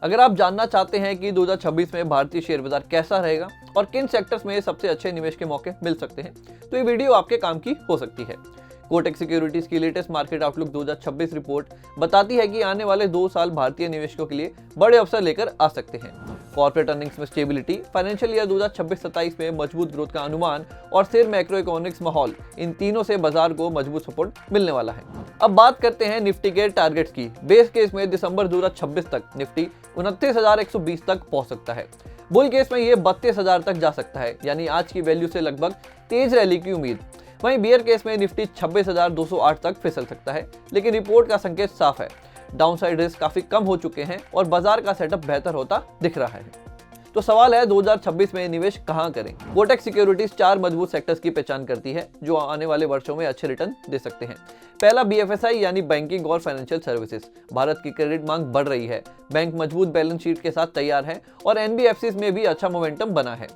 अगर आप जानना चाहते हैं कि 2026 में भारतीय शेयर बाजार कैसा रहेगा और किन सेक्टर्स में सबसे अच्छे निवेश के मौके मिल सकते हैं, तो ये वीडियो आपके काम की हो सकती है। कोटक सिक्योरिटीज की लेटेस्ट मार्केट आउटलुक 2026 रिपोर्ट बताती है कि आने वाले 2 साल भारतीय निवेशकों के लिए बड़े अवसर लेकर आ सकते हैं। कॉर्पोरेट अर्निंग्स में स्टेबिलिटी, फाइनेंशियल ईयर 2026-27 में मजबूत ग्रोथ का अनुमान और स्थिर मैक्रो इकोनॉमिक्स माहौल, इन तीनों से बाजार को मजबूत सपोर्ट मिलने वाला है। अब बात करते हैं निफ्टी के टारगेट्स की। बेस केस में दिसंबर 2026 तक निफ्टी 29,120 तक पहुंच सकता है। बुल केस में ये 32,000 तक जा सकता है, यानी आज की वैल्यू से लगभग तेज रैली की उम्मीद। वहीं बियर केस में निफ्टी 26,208 तक फिसल सकता है, लेकिन रिपोर्ट का संकेत साफ है, डाउनसाइड रिस्क काफी कम हो चुके हैं और बाजार का सेटअप बेहतर होता दिख रहा है। तो सवाल है 2026 में निवेश कहां करें? कोटक सिक्योरिटीज 4 मजबूत सेक्टर्स की पहचान करती है जो आने वाले वर्षों में अच्छे रिटर्न दे सकते हैं। पहला बीएफएसआई यानी बैंकिंग और फाइनेंशियल सर्विसेज। भारत की क्रेडिट मांग बढ़ रही है, बैंक मजबूत बैलेंस शीट के साथ तैयार है और एनबीएफसीज में भी अच्छा मोमेंटम बना है।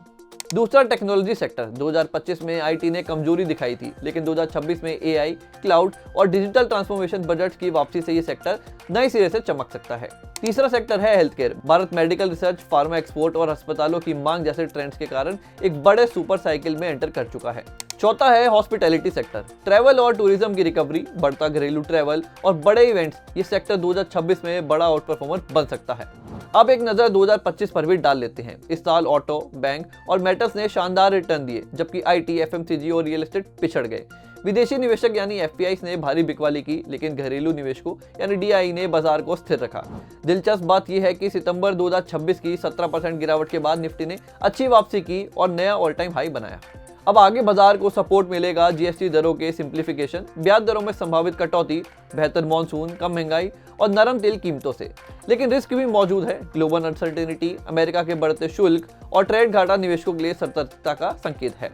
दूसरा टेक्नोलॉजी सेक्टर। 2025 में आईटी ने कमजोरी दिखाई थी, लेकिन 2026 में एआई, क्लाउड और डिजिटल ट्रांसफॉर्मेशन बजट की वापसी से ये सेक्टर नए सिरे से चमक सकता है। तीसरा सेक्टर है health care. Bharat medical research, pharma export और अस्पतालों की मांग जैसे ट्रेंड्स के कारण एक बड़े सुपर साइकिल में एंटर कर चुका है। चौथा है हॉस्पिटैलिटी सेक्टर। ट्रैवल और टूरिज्म की रिकवरी, बढ़ता घरेलू ट्रैवल और बड़े इवेंट्स, ये सेक्टर 2026 में बड़ा आउट परफॉर्मर बन सकता है। अब एक नजर 2025 पर भी डाल लेते हैं। इस साल ऑटो, बैंक और मेटल्स ने शानदार रिटर्न दिए, जबकि आईटी, एफएमसीजी और रियल एस्टेट पिछड़ गए। विदेशी निवेशक यानी एफपीआईज ने भारी बिकवाली की, लेकिन घरेलू निवेशकों यानी डीआई ने बाजार को स्थिर रखा। दिलचस्प बात यह है कि सितंबर 2026 की 17% गिरावट के बाद निफ्टी ने अच्छी वापसी की और नया ऑल टाइम हाई बनाया। अब आगे बाजार को सपोर्ट मिलेगा जीएसटी दरों के सिंप्लीफिकेशन, ब्याज दरों में संभावित कटौती, बेहतर मॉनसून, कम महंगाई और नरम तेल कीमतों से। लेकिन रिस्क भी मौजूद है। ग्लोबल अनसर्टेनिटी, अमेरिका के बढ़ते शुल्क और ट्रेड घाटा निवेशकों के लिए सतर्कता का संकेत है।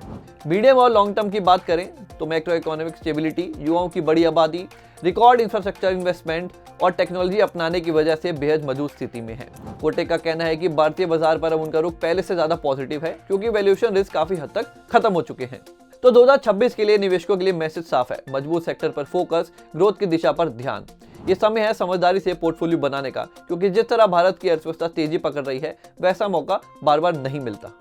मीडियम और लॉन्ग टर्म की बात करें तो मैक्रो इकोनॉमिक स्टेबिलिटी, युवाओं की बड़ी आबादी, रिकॉर्ड इंफ्रास्ट्रक्चर इन्वेस्टमेंट और टेक्नोलॉजी अपनाने की वजह से बेहद मजबूत स्थिति में है। कोटक का कहना है कि भारतीय बाजार पर अब उनका रुख पहले से ज्यादा पॉजिटिव है, क्योंकि वैल्यूएशन रिस्क काफी हद तक खत्म हो चुके हैं। तो 2026 के लिए निवेशकों के लिए मैसेज साफ है, मजबूत सेक्टर पर फोकस, ग्रोथ की दिशा पर ध्यान। ये समय है समझदारी से पोर्टफोलियो बनाने का, क्योंकि जिस तरह भारत की अर्थव्यवस्था तेजी पकड़ रही है, वैसा मौका बार बार नहीं मिलता।